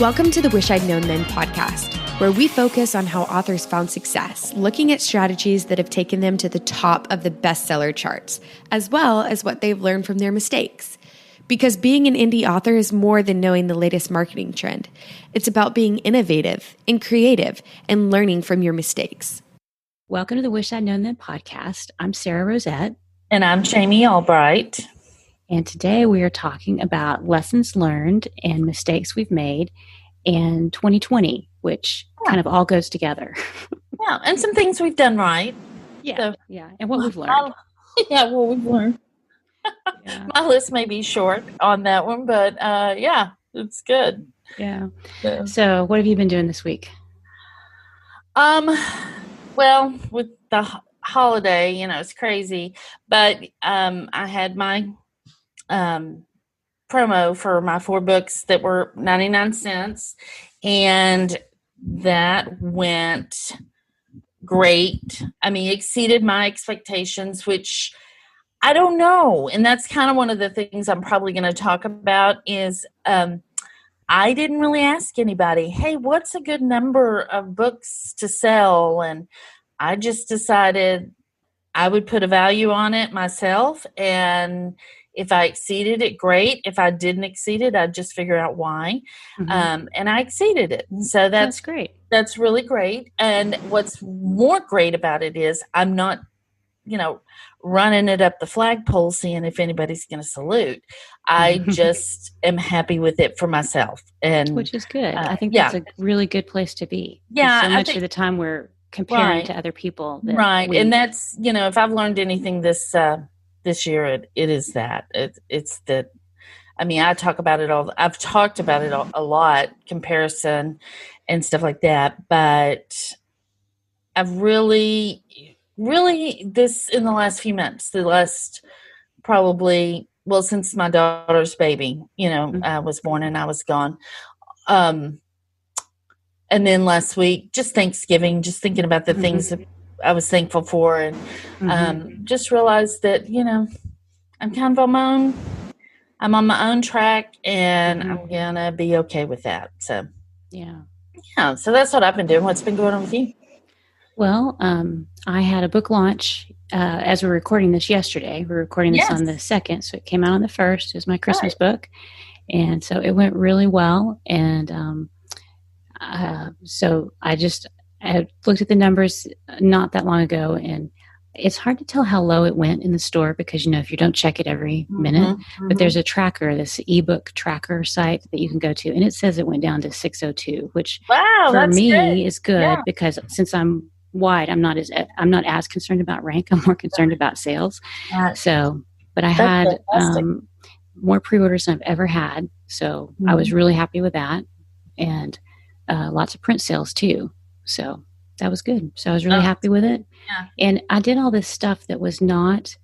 Welcome to the Wish I'd Known Then podcast, where we focus on how authors found success, looking at strategies that have taken them to the top of the bestseller charts, as well as what they've learned from their mistakes. Because being an indie author is more than knowing the latest marketing trend. It's about being innovative and creative and learning from your mistakes. Welcome to the Wish I'd Known Then podcast. I'm Sara Rosette. And I'm Jami Albright. And today we are talking about lessons learned and mistakes we've made in 2020, which kind of all goes together. Yeah, and some things we've done right. Yeah, and what we've learned. What we've learned. Yeah. My list may be short on that one, but it's good. Yeah. So what have you been doing this week? Well, with the holiday, it's crazy, but I had my promo for my 4 books that were 99 cents, and that went great. I mean, exceeded my expectations, which I don't know. And that's kind of one of the things I'm probably going to talk about is I didn't really ask anybody, hey, what's a good number of books to sell? And I just decided I would put a value on it myself. And if I exceeded it, great. If I didn't exceed it, I'd just figure out why. Mm-hmm. And I exceeded it. And so That's great. That's really great. And what's more great about it is I'm not, running it up the flagpole, seeing if anybody's going to salute. I just am happy with it for myself. And which is good. I think that's a really good place to be. Yeah. So much of the time we're comparing to other people. And that's, if I've learned anything this year, it is that. It's that, I talk about it all. I've talked about it a lot, comparison and stuff like that. But I've really this in the last few months, since my daughter's baby, was born and I was gone. And then last week, just Thanksgiving, just thinking about the things that I was thankful for, and just realized that, I'm kind of on my own. I'm on my own track, and I'm going to be okay with that. So, yeah. So that's what I've been doing. What's been going on with you? Well, I had a book launch as we're recording this yesterday. We're recording this on the 2nd, so it came out on the 1st. It was my Christmas book. And so it went really well. And so I looked at the numbers not that long ago, and it's hard to tell how low it went in the store because, if you don't check it every minute, but there's a tracker, this ebook tracker site that you can go to, and it says it went down to 602, which for me is good because since I'm wide, I'm not as concerned about rank. I'm more concerned about sales. But I had more pre-orders than I've ever had. So I was really happy with that, and lots of print sales too. So that was good. So I was really happy with it. Yeah. And I did all this stuff that was not,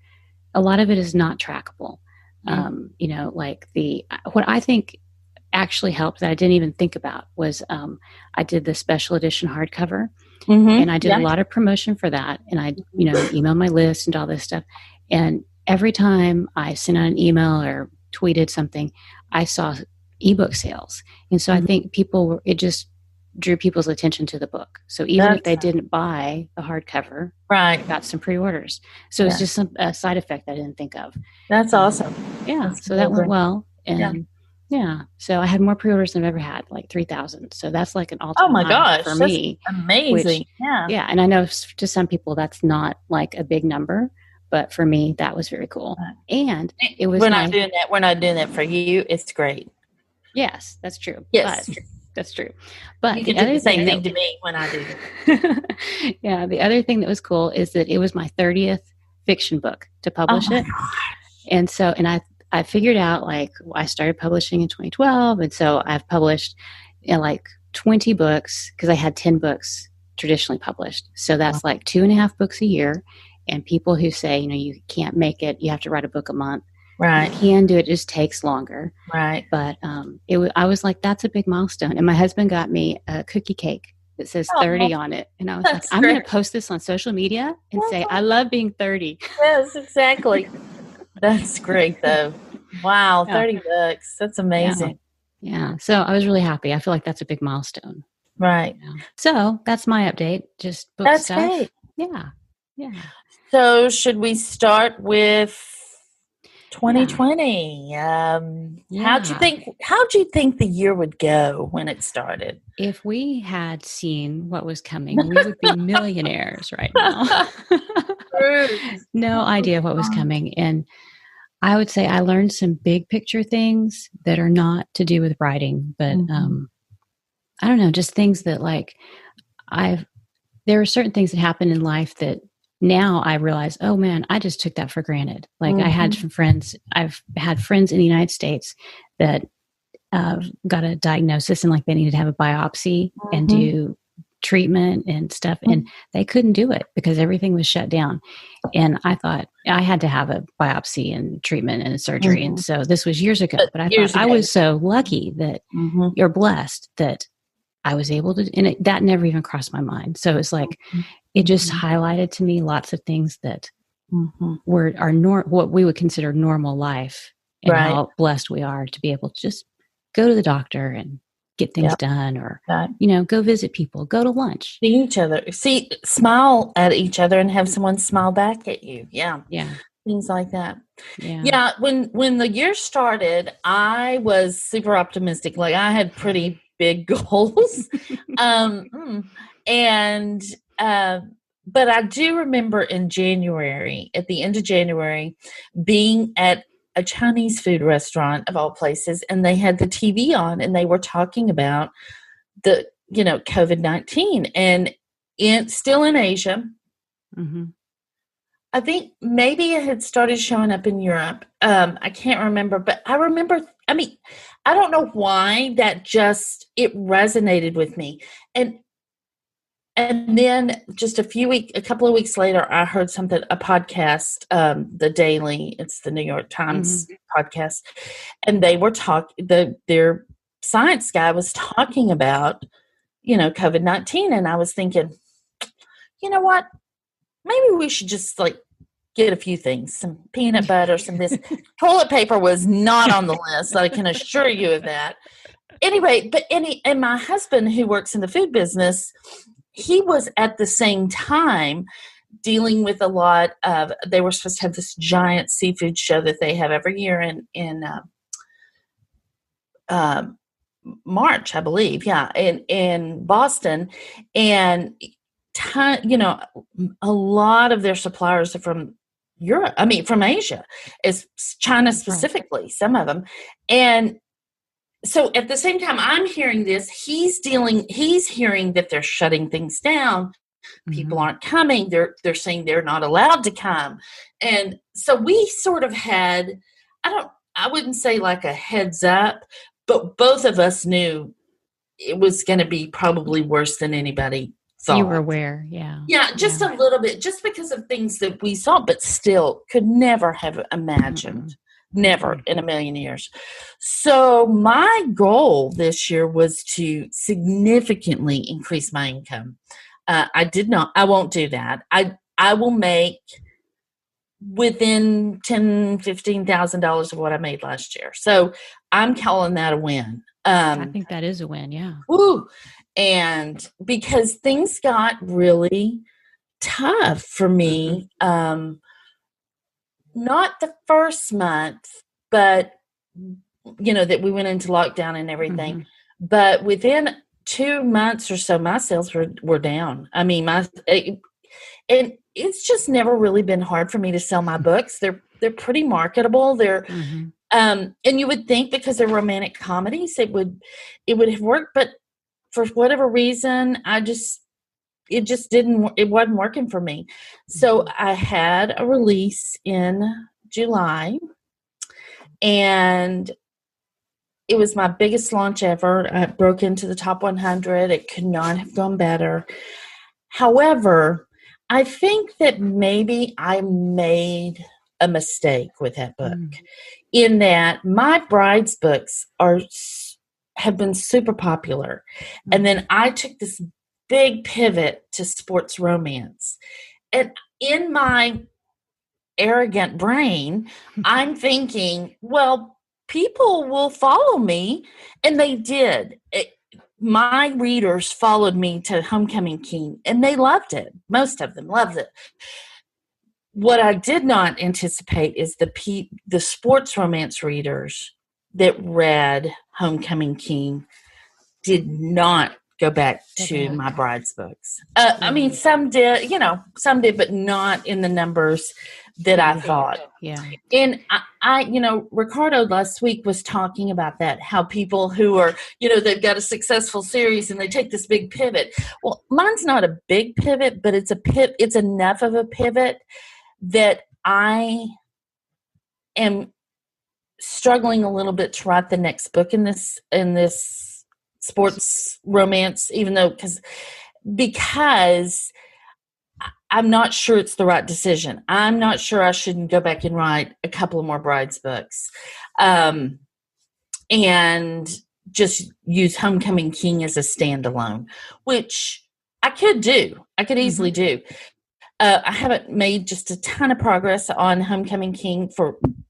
a lot of it is not trackable. What I think actually helped that I didn't even think about was I did the special edition hardcover, and I did a lot of promotion for that. And I, emailed my list and all this stuff. And every time I sent out an email or tweeted something, I saw ebook sales. And so I think it just drew people's attention to the book. So even if they didn't buy the hardcover, got some pre-orders. So it's just a side effect I didn't think of. That's awesome. Yeah. So that went well. And so I had more pre-orders than I've ever had, like 3,000. So that's like an all-time high for me. Amazing. Yeah. And I know to some people that's not like a big number, but for me that was very cool. And it was we're not doing that for you. It's great. Yes, that's true. Yes. That's true. But you can do the same thing to me when I do it. Yeah. The other thing that was cool is that it was my 30th fiction book to publish it. And so, I figured out I started publishing in 2012. And so I've published 20 books because I had 10 books traditionally published. So that's 2.5 books a year. And people who say, you can't make it, you have to write a book a month. Right. You can do it. It just takes longer. Right. But I was like, that's a big milestone. And my husband got me a cookie cake that says 30 on it. And I was like, I'm going to post this on social media and say, I love being 30. Yes, exactly. That's great though. Wow. 30 books. That's amazing. Yeah. So I was really happy. I feel like that's a big milestone. Right. Yeah. So that's my update. Just book That's stuff. great. Yeah. Yeah. So should we start with 2020? How'd you think the year would go when it started? If we had seen what was coming, we would be millionaires right now. No idea what was coming. And I would say I learned some big picture things that are not to do with writing, but I don't know, just things that there are certain things that happen in life that now I realize, oh man, I just took that for granted. Like I had some friends, I've had friends in the United States that got a diagnosis and like they needed to have a biopsy and do treatment and stuff. And they couldn't do it because everything was shut down. And I thought I had to have a biopsy and treatment and surgery. And so this was years ago, but I thought I was so lucky that you're blessed that I was able to, and that never even crossed my mind. So it's like, it just highlighted to me lots of things that what we would consider normal life and how blessed we are to be able to just go to the doctor and get things done or, go visit people, go to lunch. See each other, smile at each other and have someone smile back at you. Yeah. Yeah. Things like that. Yeah. When the year started, I was super optimistic. Like I had pretty big goals. But I do remember in January, at the end of January, being at a Chinese food restaurant of all places, and they had the TV on and they were talking about the, COVID-19 and still in Asia. I think maybe it had started showing up in Europe. I can't remember, but I remember, I don't know why it resonated with me. And then just a couple of weeks later, I heard a podcast, The Daily, it's the New York Times podcast. And they were their science guy was talking about, COVID-19. And I was thinking, you know what? Maybe we should just get a few things, some peanut butter, some this. Toilet paper was not on the list. I can assure you of that. Anyway, and my husband, who works in the food business, he was at the same time dealing with a lot of, they were supposed to have this giant seafood show that they have every year in March, I believe. Yeah. In Boston. And, a lot of their suppliers are from Europe. From Asia, it's China specifically, some of them. And so at the same time I'm hearing this, he's hearing that they're shutting things down. People aren't coming. They're saying they're not allowed to come. And so we sort of had, I wouldn't say like a heads up, but both of us knew it was going to be probably worse than anybody thought. You were aware. Yeah. Yeah. Just a little bit, just because of things that we saw, but still could never have imagined. Never in a million years. So my goal this year was to significantly increase my income. I won't do that. I will make within $10,000-$15,000 of what I made last year. So I'm calling that a win. I think that is a win. Yeah. Woo. And because things got really tough for me, not the first month, but that we went into lockdown and everything. But within 2 months or so, my sales were down. And it's just never really been hard for me to sell my books. They're pretty marketable. They're and you would think because they're romantic comedies, it would have worked. But for whatever reason, it wasn't working for me. So I had a release in July, and it was my biggest launch ever. I broke into the top 100. It could not have gone better. However, I think that maybe I made a mistake with that book in that my brides books have been super popular. And then I took this big pivot to sports romance. And in my arrogant brain, I'm thinking, well, people will follow me, and they did. My readers followed me to Homecoming King, and they loved it. Most of them loved it. What I did not anticipate is the sports romance readers that read Homecoming King did not go back to my bride's books. I mean, some did, but not in the numbers that I thought. Yeah. And I, Ricardo last week was talking about that, how people who are, they've got a successful series and they take this big pivot. Well, mine's not a big pivot, but it's enough of a pivot that I am struggling a little bit to write the next book in this sports romance, even though because I'm not sure it's the right decision. I'm not sure I shouldn't go back and write a couple of more brides books, and just use Homecoming King as a standalone, which I could do. I could easily do. I haven't made just a ton of progress on Homecoming King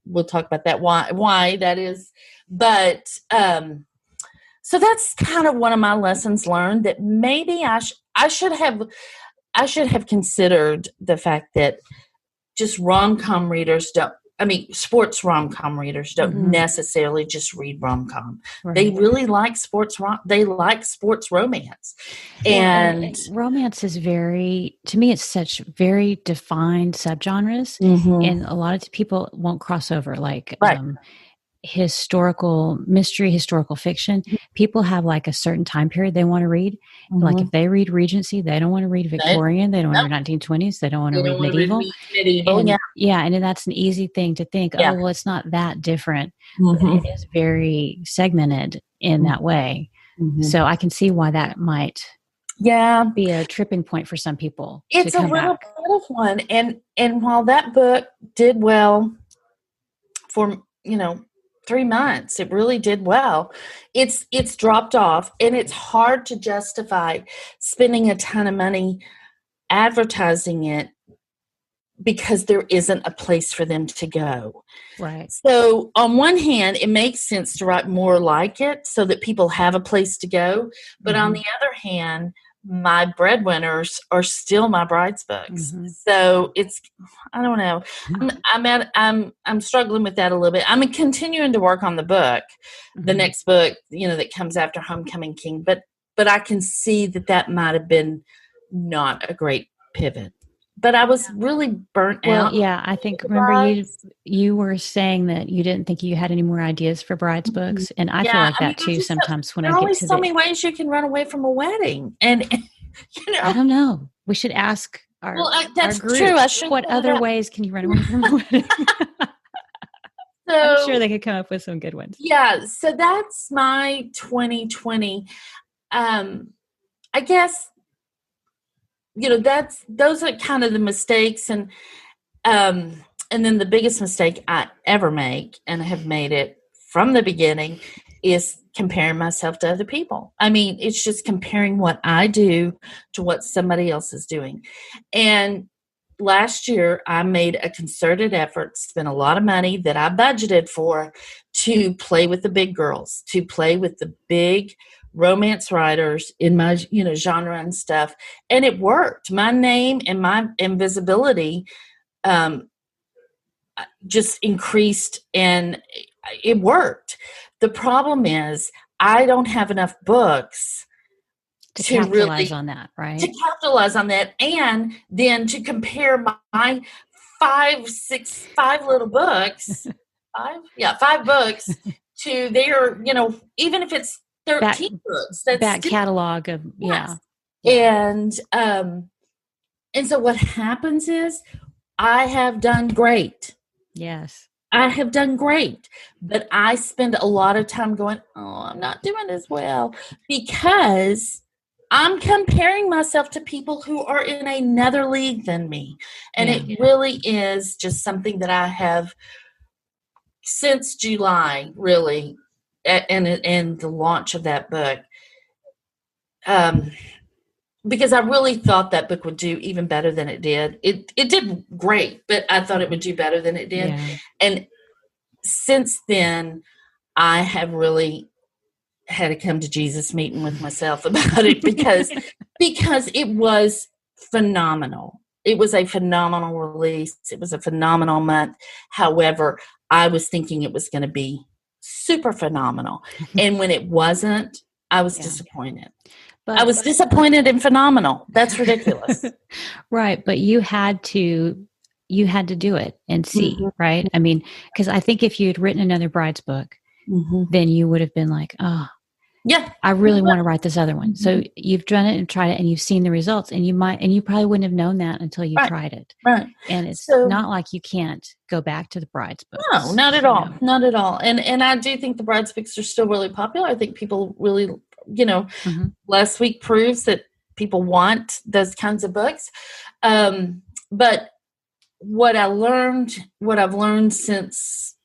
we'll talk about that, why that is. But, so that's kind of one of my lessons learned, that maybe I should have considered the fact that just rom-com readers sports rom-com readers don't necessarily just read rom-com. Right. They really like sports romance. And romance is to me, it's such very defined subgenres. And a lot of people won't cross over, like historical mystery, historical fiction. People have like a certain time period they want to read. Like if they read Regency, they don't want to read Victorian, they don't want to read 1920s, they don't want to read medieval. And then that's an easy thing to think, well, it's not that different. But it is very segmented in that way. So I can see why that might be a tripping point for some people. It's a little bit of one. And while that book did well for 3 months, it really did well. It's dropped off, and it's hard to justify spending a ton of money advertising it because there isn't a place for them to go. Right. So on one hand, it makes sense to write more like it so that people have a place to go. But on the other hand, my breadwinners are still my bride's books. So I don't know. I'm struggling with that a little bit. I'm continuing to work on the book, the next book, that comes after Homecoming King, but I can see that might have been not a great pivot. But I was really burnt out. Well, yeah, I think, remember you were saying that you didn't think you had any more ideas for brides books. And I feel like that too sometimes when I get to There are always so many ways you can run away from a wedding. And, I don't know. We should ask our group, true. What other ways can you run away from a wedding? I'm sure they could come up with some good ones. Yeah, so that's my 2020. I guess, those are kind of the mistakes, and then the biggest mistake I ever make, and I have made it from the beginning, is comparing myself to other people. I mean, it's just comparing what I do to what somebody else is doing. And last year, I made a concerted effort, spent a lot of money that I budgeted for, to play with the big girls, to play with the big romance writers in my genre and stuff, and it worked. My name and my invisibility just increased, and it worked. The problem is I don't have enough books to capitalize on that, right? To capitalize on that, and then to compare my five little books, five books to their, even if it's 13 books. That's back catalog of, And so what happens is I have done great. Yes. I have done great. But I spend a lot of time going, I'm not doing as well, because I'm comparing myself to people who are in another league than me. And it really is just something that I have since July, really, and the launch of that book, because I really thought that book would do even better than it did. It did great, but I thought it would do better than it did. And since then, I have really had a come to Jesus meeting with myself about it because it was phenomenal. It was a phenomenal release. It was a phenomenal month. However, I was thinking it was going to be super phenomenal. And when it wasn't, I was disappointed. But I was disappointed and phenomenal. That's ridiculous. Right. But you had to do it and see, right? I mean, because I think if you had written another Bride's book, then you would have been like, oh, yeah, I really want to write this other one. So you've done it and tried it and you've seen the results, and you probably wouldn't have known that until you tried it. Right. And it's not like you can't go back to the Bride's books. No, not at all. Not at all. And I do think the Bride's books are still really popular. I think people really, last week proves that people want those kinds of books. But what I've learned since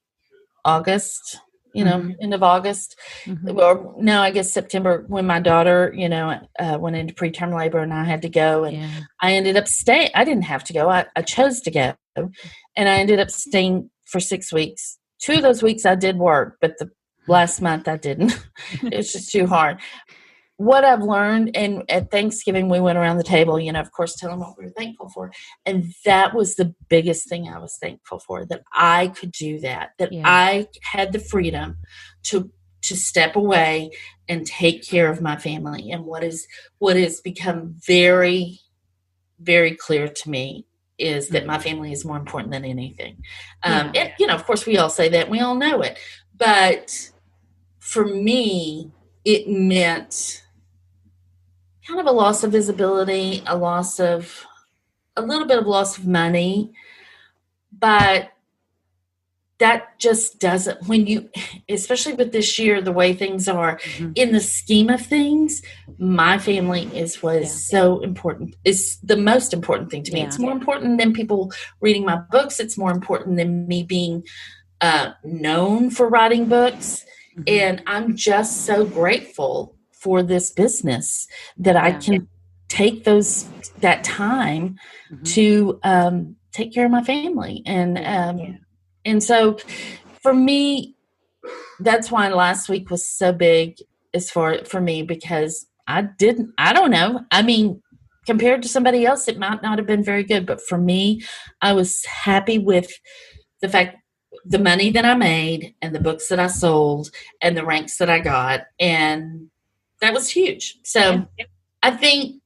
August, end of August, or no, I guess September, when my daughter, went into preterm labor and I had to go, and I ended up staying. I didn't have to go. I chose to go, and I ended up staying for 6 weeks. 2 of those weeks I did work, but the last month I didn't. It's just too hard. What I've learned, and at Thanksgiving we went around the table, of course, telling what we were thankful for. And that was the biggest thing I was thankful for, that I could do that I had the freedom to step away and take care of my family. And what has become very, very clear to me is that my family is more important than anything. And, of course, we all say that, we all know it. But for me, it meant kind of a loss of visibility, a little bit of loss of money, but that just doesn't, especially with this year, the way things are, in the scheme of things, my family was so important. It's the most important thing to me. It's more important than people reading my books. It's more important than me being known for writing books. And I'm just so grateful for this business that I can take that time to take care of my family. And so for me, that's why last week was so big for me, because I don't know. I mean, compared to somebody else, it might not have been very good, but for me, I was happy with the fact, the money that I made and the books that I sold and the ranks that I got. And that was huge. So I think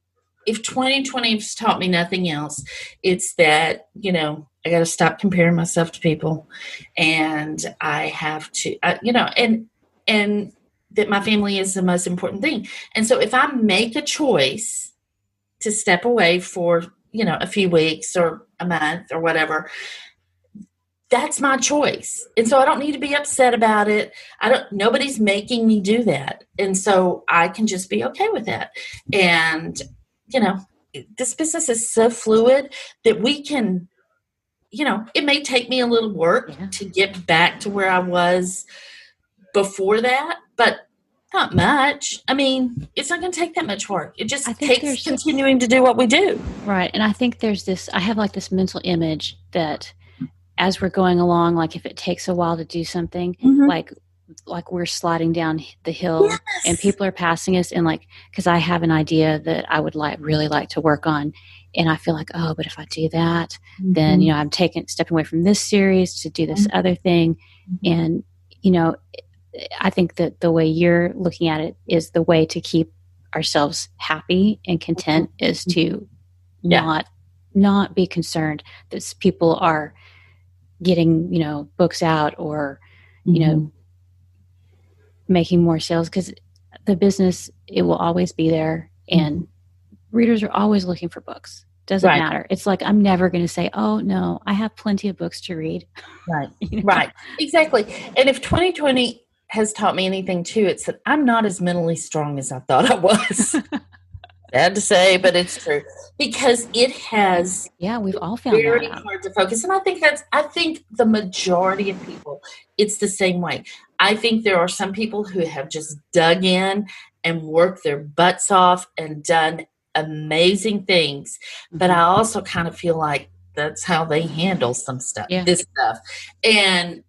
if 2020 has taught me nothing else, it's that, I got to stop comparing myself to people, and I have to, and that my family is the most important thing. And so if I make a choice to step away for, a few weeks or a month or whatever, that's my choice. And so I don't need to be upset about it. Nobody's making me do that. And so I can just be okay with that. And, this business is so fluid that we can, it may take me a little work to get back to where I was before that, but not much. I mean, it's not going to take that much work. It just takes continuing to do what we do. Right. And I think I have like this mental image that as we're going along, like if it takes a while to do something, like we're sliding down the hill and people are passing us, and like, because I have an idea that I would really like to work on, and I feel like, oh, but if I do that, then I'm stepping away from this series to do this other thing. And I think that the way you're looking at it is the way to keep ourselves happy and content is to not be concerned that people are getting, books out or, making more sales, because the business, it will always be there, and readers are always looking for books. Doesn't matter. It's like, I'm never going to say, oh no, I have plenty of books to read. Right. Right. Exactly. And if 2020 has taught me anything too, it's that I'm not as mentally strong as I thought I was. Sad to say, but it's true, because it has. Yeah, we've all found very that hard to focus, and I think the majority of people, it's the same way. I think there are some people who have just dug in and worked their butts off and done amazing things, but I also kind of feel like that's how they handle some stuff. This stuff, and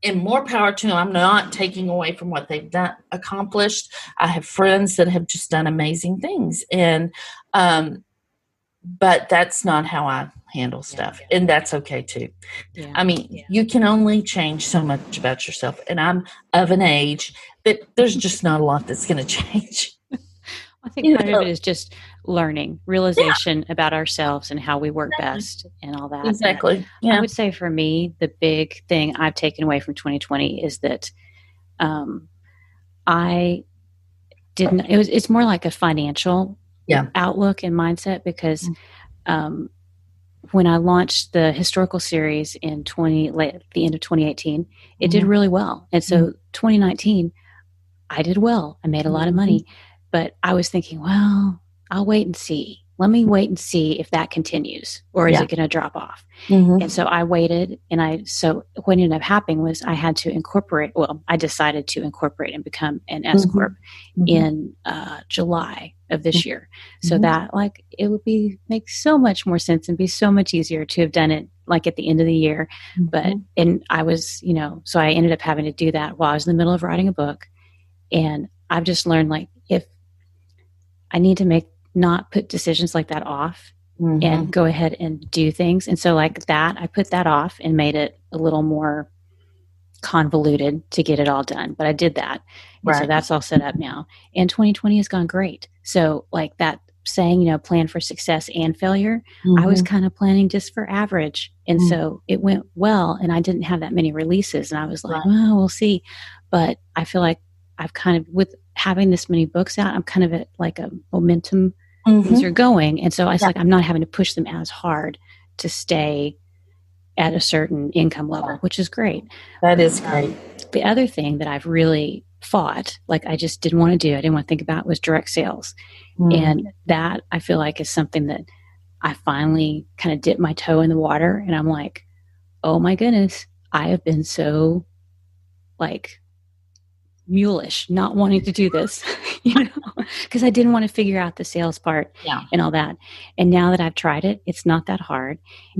and more power to them. I'm not taking away from what they've accomplished. I have friends that have just done amazing things, and but that's not how I handle stuff, and that's okay too. Yeah. I mean, you can only change so much about yourself, and I'm of an age that there's just not a lot that's going to change. I think part of it is just learning, realization about ourselves and how we work best and all that. Exactly. I would say for me, the big thing I've taken away from 2020 is that I didn't, it's more like a financial outlook and mindset, because when I launched the historical series in at the end of 2018, it did really well. And so 2019, I did well. I made a lot of money, but I was thinking, well, I'll wait and see. Let me wait and see if that continues, or is it going to drop off? And so I waited, and so what ended up happening was I had to incorporate, I decided to incorporate and become an S Corp in July of this year. So that it would make so much more sense and be so much easier to have done it at the end of the year. And I was, so I ended up having to do that while I was in the middle of writing a book. And I've just learned, if I need to not put decisions like that off and go ahead and do things. And so that, I put that off and made it a little more convoluted to get it all done. But I did that. And so that's all set up now. And 2020 has gone great. So that saying, plan for success and failure, I was kind of planning just for average. And so it went well, and I didn't have that many releases. And I was like, well, we'll see. But I feel like I've kind of, with having this many books out, I'm kind of at a momentum. Things are going. And so it's I'm not having to push them as hard to stay at a certain income level, which is great. That is great. The other thing that I've really fought, I just didn't want to do, I didn't want to think about, was direct sales. And that, I feel like, is something that I finally kind of dipped my toe in the water. And I'm like, oh my goodness, I have been so mulish, not wanting to do this, because I didn't want to figure out the sales part and all that. And now that I've tried it, it's not that hard.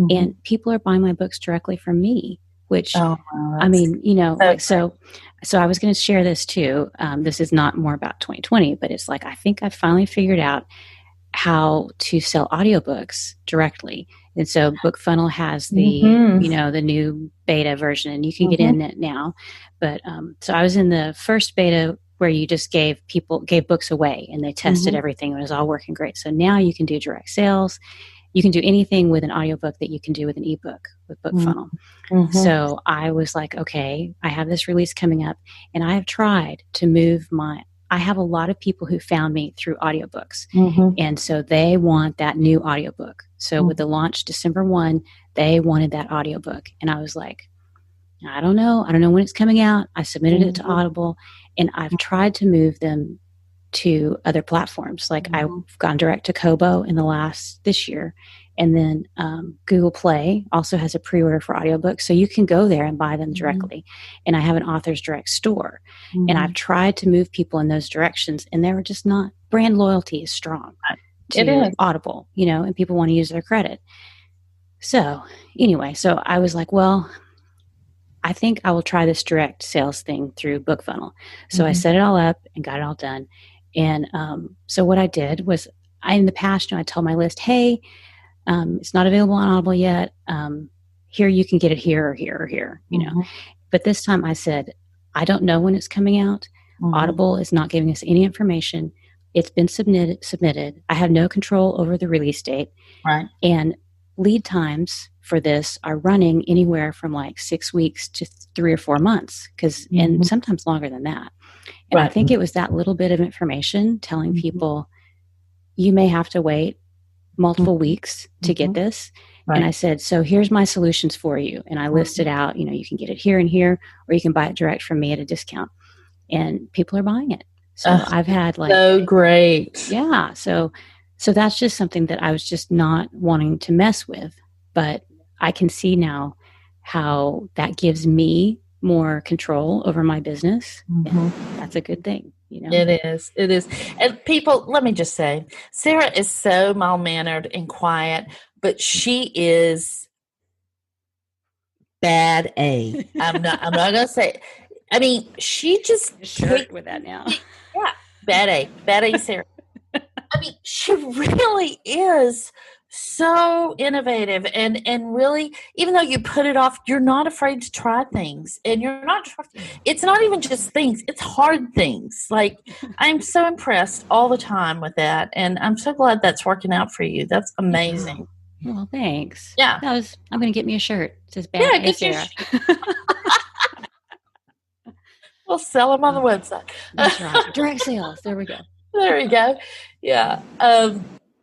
And people are buying my books directly from me, which, I mean, so I was going to share this too. This is not more about 2020, but it's I think I finally figured out how to sell audiobooks directly. And so BookFunnel has the, the new beta version, and you can get in it now. But so I was in the first beta where you just gave books away, and they tested everything, and it was all working great. So now you can do direct sales. You can do anything with an audiobook that you can do with an ebook with BookFunnel. So I was like, okay, I have this release coming up, and I have tried to move I have a lot of people who found me through audiobooks. And so they want that new audiobook. So with the launch December 1, they wanted that audiobook. And I was like, I don't know when it's coming out. I submitted it to Audible, and I've tried to move them to other platforms. I've gone direct to Kobo this year. And then Google Play also has a pre-order for audiobooks. So you can go there and buy them directly. And I have an author's direct store. And I've tried to move people in those directions, and they were just not, brand loyalty is strong to Audible, and people want to use their credit. So anyway, so I was like, well, I think I will try this direct sales thing through BookFunnel. So I set it all up and got it all done. And so what I did was, in the past, I told my list, hey, it's not available on Audible yet. Here, you can get it here or here or here, But this time I said, I don't know when it's coming out. Audible is not giving us any information. It's been submitted. I have no control over the release date. Right. And lead times for this are running anywhere from 6 weeks to 3 or 4 months, and sometimes longer than that. And I think it was that little bit of information telling people, you may have to wait multiple weeks to get this. And I said, so here's my solutions for you. And I listed out, you can get it here and here, or you can buy it direct from me at a discount. And people are buying it. So I've had so great. Yeah. So that's just something that I was just not wanting to mess with. But I can see now how that gives me more control over my business. And that's a good thing. It is. And people, let me just say, Sara is so mild-mannered and quiet, but she is bad A. I'm not going to say, I mean, she just shirt with that now. Yeah. Bad A, Sara. I mean, she really is so innovative and really, even though you put it off, you're not afraid to try things, and it's not even just things, it's hard things. Like, I'm so impressed all the time with that, and I'm so glad that's working out for you. That's amazing. Well, thanks. Yeah. I'm going to get me a shirt. It says Bad A Sara. We'll sell them on the website. That's right. Direct sales. There we go. There we go. Yeah.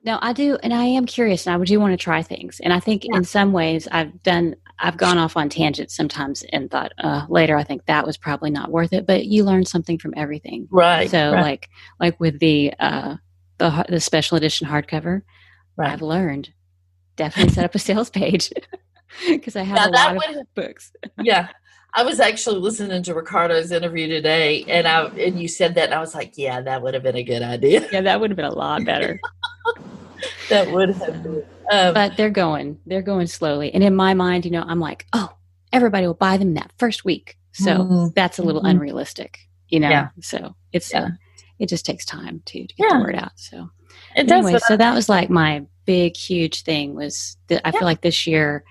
No, I do. And I am curious, and I do want to try things. And I think in some ways I've gone off on tangents sometimes and thought later, I think that was probably not worth it, but you learn something from everything. Right. So like with the special edition hardcover, I've learned definitely set up a sales page because I have a lot of books. Yeah. I was actually listening to Ricardo's interview today, and you said that, and I was like, yeah, that would have been a good idea. Yeah, that would have been a lot better. That would have been. But they're going slowly. And in my mind, I'm like, oh, everybody will buy them that first week. So that's a little unrealistic, Yeah. So it's it just takes time to get the word out. So anyway, so that was like my big, huge thing was that I feel like this year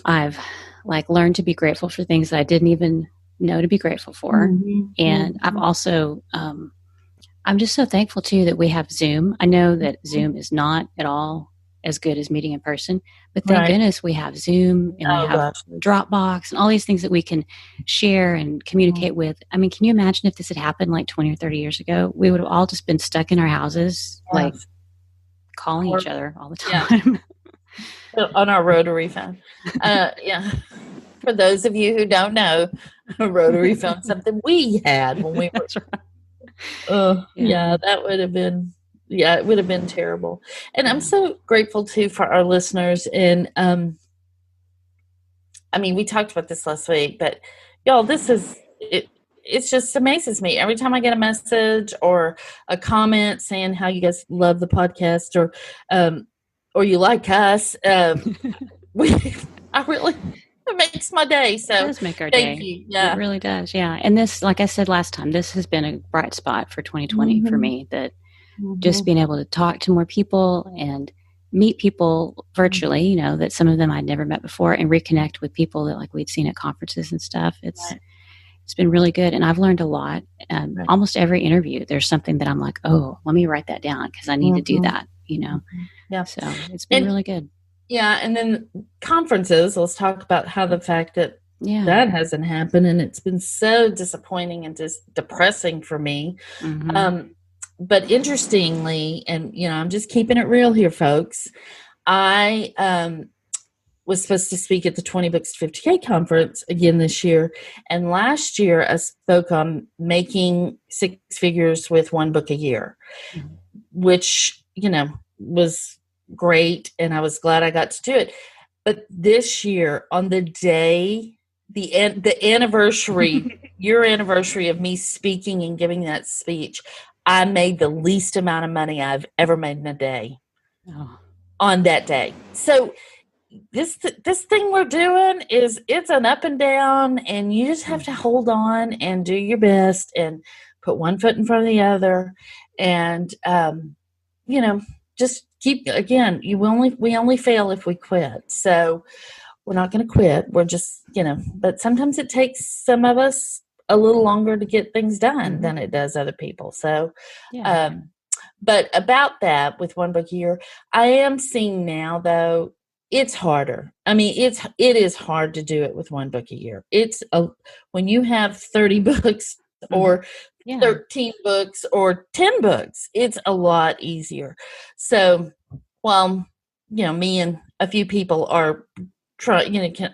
I've like learned to be grateful for things that I didn't even know to be grateful for. And I've also, I'm just so thankful too that we have Zoom. I know that Zoom is not at all as good as meeting in person, but thank goodness we have Zoom and we have Dropbox and all these things that we can share and communicate with. I mean, can you imagine if this had happened like 20 or 30 years ago? We would have all just been stuck in our houses, like calling each other all the time. On our rotary phone. For those of you who don't know, a rotary phone, something we had when we were. That would have been, it would have been terrible. And I'm so grateful too for our listeners. And I mean, we talked about this last week, but y'all, this is it. It just amazes me every time I get a message or a comment saying how you guys love the podcast or you like us. It makes my day. So it does make our day. Thank you. Yeah. It really does. Yeah. And this, like I said last time, this has been a bright spot for 2020 for me, that just being able to talk to more people and meet people virtually, that some of them I'd never met before, and reconnect with people that like we'd seen at conferences and stuff. It's been really good. And I've learned a lot. Almost every interview, there's something that I'm like, oh, let me write that down because I need to do that, Yeah. So it's been really good. Yeah. And then conferences, let's talk about how the fact that that hasn't happened. And it's been so disappointing and just depressing for me. But interestingly, and, I'm just keeping it real here, folks. I was supposed to speak at the 20 Books to 50K conference again this year. And last year I spoke on making six figures with one book a year, which, was great. And I was glad I got to do it. But this year, on the day, the anniversary, your anniversary of me speaking and giving that speech, I made the least amount of money I've ever made in a day on that day. So this thing we're doing it's an up and down, and you just have to hold on and do your best and put one foot in front of the other. And, just keep, again, we only fail if we quit. So we're not going to quit. We're just, but sometimes it takes some of us a little longer to get things done than it does other people. So, but about that with one book a year, I am seeing now though, it's harder. I mean, it is hard to do it with one book a year. When you have 30 books or 13 books or 10 books, it's a lot easier. So, me and a few people are are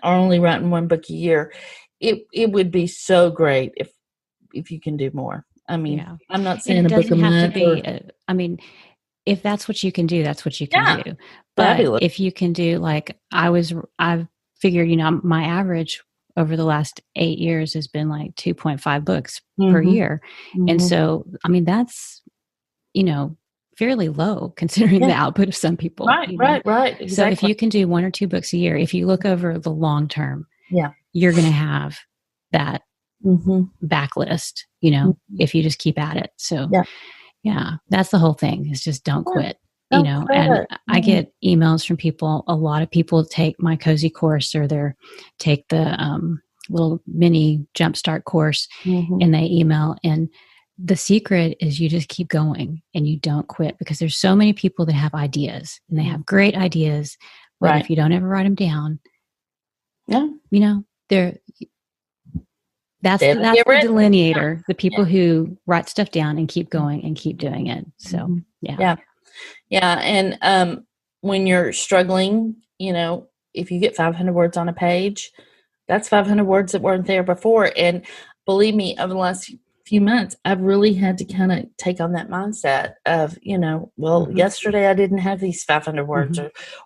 only writing one book a year. It would be so great if you can do more. I mean, I'm not saying a book a month. If that's what you can do, that's what you can do. But fabulous. If you can do, like I've figured, my average over the last 8 years has been like 2.5 books per year. And so, that's, fairly low considering the output of some people. Right. Exactly. So if you can do 1 or 2 books a year, if you look over the long term, you're going to have that backlist, if you just keep at it. So that's the whole thing, is just don't quit. And I get emails from people. A lot of people take my cozy course, or take the little mini jumpstart course, and they email. And the secret is you just keep going and you don't quit, because there's so many people that have ideas, and they have great ideas, but if you don't ever write them down, that's the delineator, the people who write stuff down and keep going and keep doing it. So, And when you're struggling, if you get 500 words on a page, that's 500 words that weren't there before. And believe me, over the last few months, I've really had to kind of take on that mindset of, yesterday I didn't have these 500 words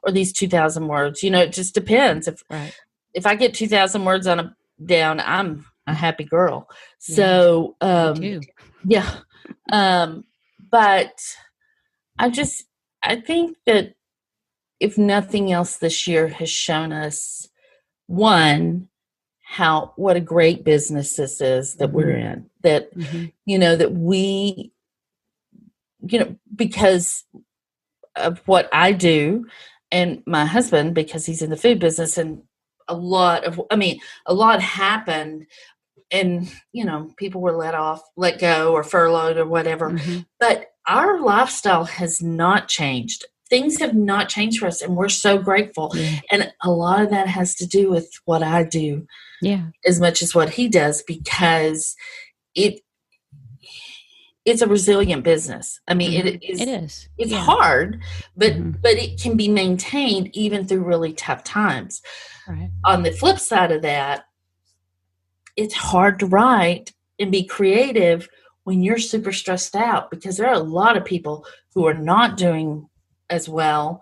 or these 2,000 words. It just depends. If I get 2,000 words down, I'm a happy girl. So, too. But I think that if nothing else, this year has shown us, one, what a great business this is that we're in, that, that we, because of what I do, and my husband, because he's in the food business, and a lot happened, and, people were let go or furloughed or whatever, but our lifestyle has not changed. Things have not changed for us, and we're so grateful. And a lot of that has to do with what I do as much as what he does, because it's a resilient business. I mean, it is. It's hard, but it can be maintained even through really tough times. Right. On the flip side of that, it's hard to write and be creative when you're super stressed out, because there are a lot of people who are not doing as well,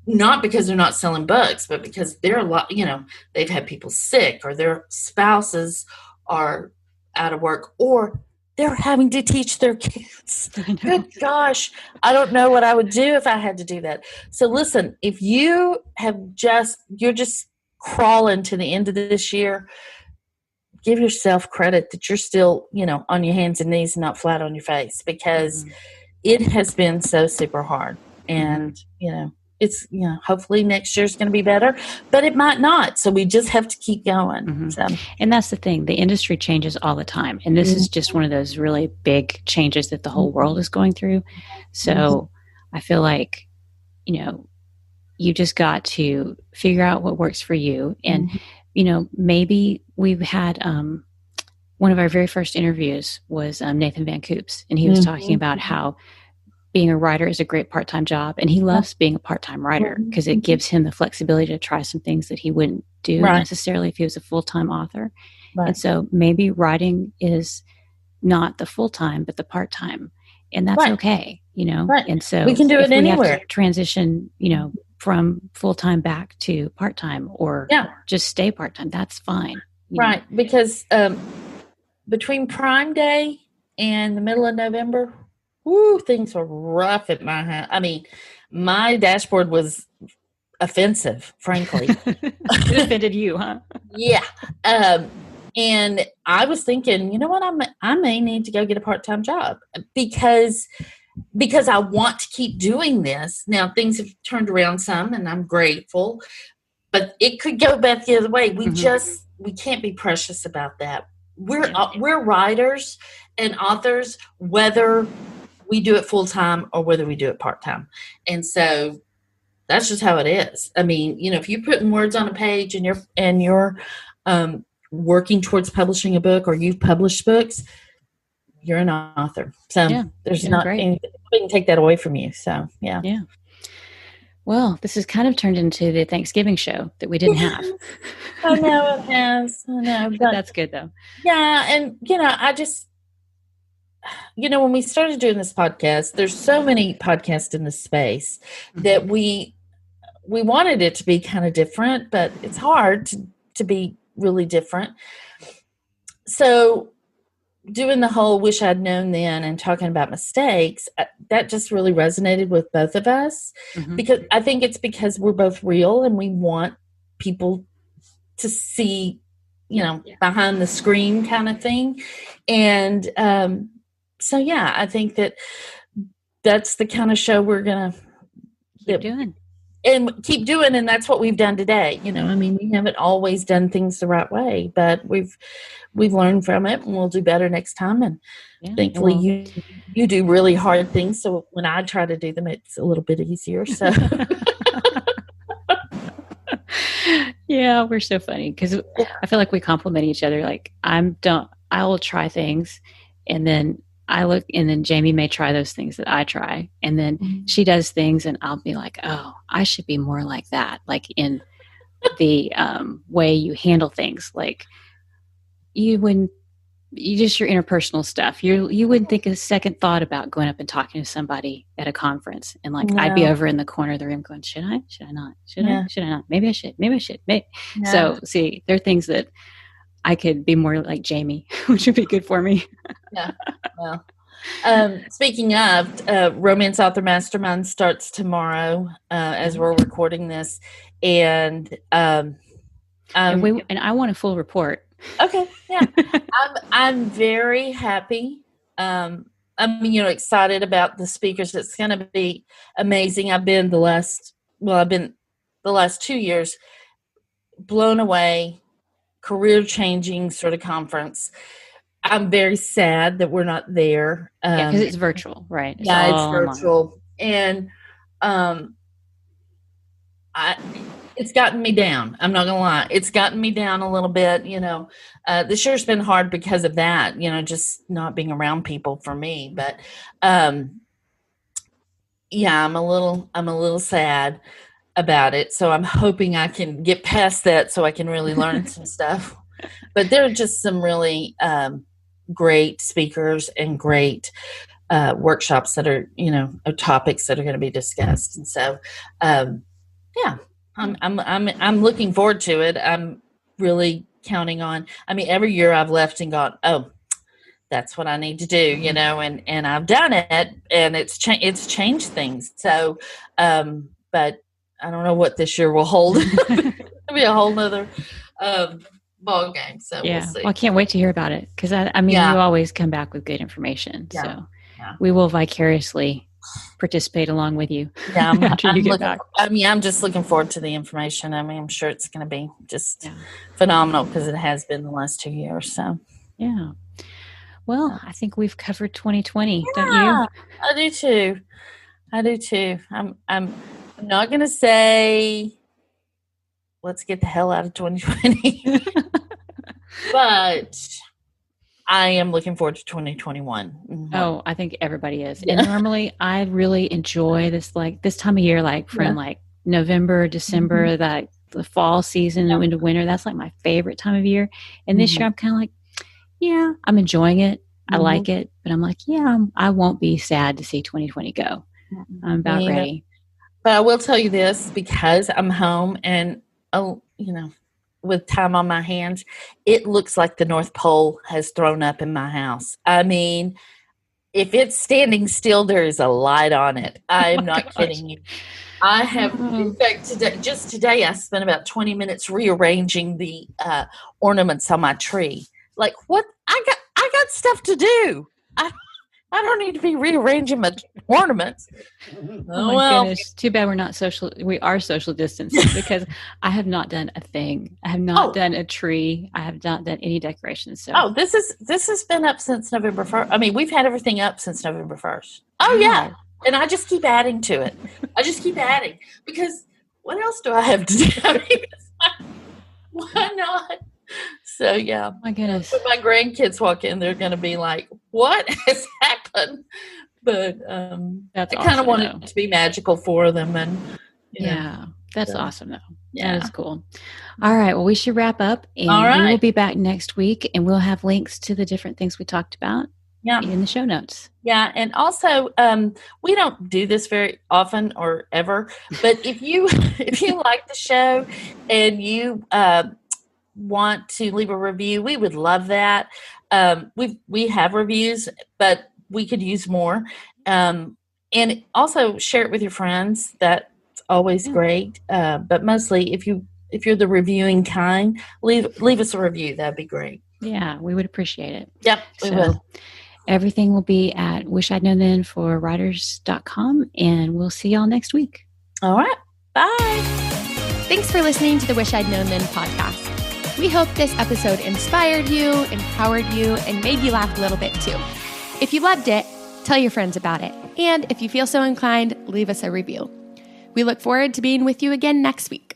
not because they're not selling books, but because they've had people sick, or their spouses are out of work, or they're having to teach their kids. Good gosh, I don't know what I would do if I had to do that. So listen, if you're just crawling to the end of this year, give yourself credit that you're still, on your hands and knees, not flat on your face, because it has been so super hard. And, it's, hopefully next year's going to be better, but it might not. So we just have to keep going. So. And that's the thing. The industry changes all the time. And this is just one of those really big changes that the whole world is going through. So I feel like, you just got to figure out what works for you. And, maybe we've had, one of our very first interviews was Nathan Van Coops, and he was talking about how being a writer is a great part-time job, and he loves being a part-time writer because it gives him the flexibility to try some things that he wouldn't do necessarily if he was a full-time author. And so maybe writing is not the full-time, but the part-time, and that's okay, And so we can do it anywhere. We have to transition, from full-time back to part-time, or just stay part-time, that's fine. Right, because between Prime Day and the middle of November, things were rough at my house. I mean, my dashboard was offensive, frankly. It offended you, huh? Yeah. And I was thinking, you know what, I may need to go get a part-time job, because I want to keep doing this. Now, things have turned around some, and I'm grateful, but it could go back the other way. We can't be precious about that. We're writers and authors, whether we do it full time or whether we do it part time. And so that's just how it is. I mean, if you're putting words on a page and you're working towards publishing a book, or you've published books, you're an author. So there's not anything that can take that away from you. So yeah. Well, this has kind of turned into the Thanksgiving show that we didn't have. I know it has. I know. But that's good, though. Yeah. And, I just, when we started doing this podcast, there's so many podcasts in this space that we wanted it to be kind of different, but it's hard to be really different. So doing the whole wish I'd known then and talking about mistakes, that just really resonated with both of us, because I think it's because we're both real and we want people to see, behind the screen kind of thing. And so, yeah, I think that's the kind of show we're going to keep doing. And that's what we've done today. We haven't always done things the right way, but we've learned from it, and we'll do better next time. And thankfully, you do really hard things, so when I try to do them, it's a little bit easier. So, yeah, we're so funny because I feel like we compliment each other. Like I will try things, and then Jami may try those things that I try. And then she does things and I'll be like, oh, I should be more like that. Like in the way you handle things. Like your interpersonal stuff. You wouldn't think a second thought about going up and talking to somebody at a conference. And I'd be over in the corner of the room going, should I? Should I not? Should I? Should I not? Maybe I should. Maybe I should. Maybe. Yeah. So see, there are things that I could be more like Jami, which would be good for me. Yeah. Well, speaking of, Romance Author Mastermind starts tomorrow as we're recording this, and I want a full report. Okay, yeah, I'm very happy. I'm excited about the speakers. It's going to be amazing. I've been the last 2 years blown away. Career-changing sort of conference. I'm very sad that we're not there. Because it's virtual, right? It's virtual. And it's gotten me down. I'm not going to lie. It's gotten me down a little bit. This year's been hard because of that, just not being around people for me. But, I'm a little sad about it. So I'm hoping I can get past that so I can really learn some stuff. But there are just some really great speakers and great workshops that are, topics that are going to be discussed. And so, I'm looking forward to it. I'm really counting on, every year I've left and gone, oh, that's what I need to do, and I've done it, and it's changed things. So, but I don't know what this year will hold. It'll be a whole nother ball game. So we'll see. Well, I can't wait to hear about it because you always come back with good information. Yeah. So we will vicariously participate along with you. Yeah, after you get back. I'm just looking forward to the information. I'm sure it's going to be just phenomenal because it has been the last 2 years. So yeah. Well, I think we've covered 2020, don't you? I do too. I'm not going to say let's get the hell out of 2020, but I am looking forward to 2021. Mm-hmm. Oh, I think everybody is. Yeah. And normally I really enjoy this time of year, from November, December, that the fall season and into winter. That's my favorite time of year. And this year I'm kind of I'm enjoying it. I like it, but I'm I won't be sad to see 2020 go. I'm about ready. But I will tell you this, because I'm home and, with time on my hands, it looks like the North Pole has thrown up in my house. If it's standing still, there is a light on it. I am not kidding you. I have, in fact, today I spent about 20 minutes rearranging the ornaments on my tree. What? I got stuff to do. I don't need to be rearranging my ornaments. Oh my goodness. Too bad we are social distancing because I have not done a thing. I have not done a tree. I have not done any decorations. So this has been up since November 1st. We've had everything up since November 1st. Oh yeah. And I just keep adding to it. I just keep adding because what else do I have to do? Why not? So yeah, my goodness. When my grandkids walk in, they're going to be like, "What has happened?" But I kind of want it to be magical for them, and that's awesome though. Yeah, that is cool. All right, well, we should wrap up, and we will be back next week, and we'll have links to the different things we talked about. Yeah, in the show notes. Yeah, and also we don't do this very often or ever, but if you like the show and you want to leave a review, we would love that. We have reviews, but we could use more. And also share it with your friends. That's always great. But mostly, if you if you're the reviewing kind, leave us a review. That'd be great. Yeah, we would appreciate it. Yep, we will. Everything will be at wishidknown for writers.com, and we'll see y'all next week. All right. Bye. Thanks for listening to the Wish I'd Known Then podcast. We hope this episode inspired you, empowered you, and made you laugh a little bit too. If you loved it, tell your friends about it. And if you feel so inclined, leave us a review. We look forward to being with you again next week.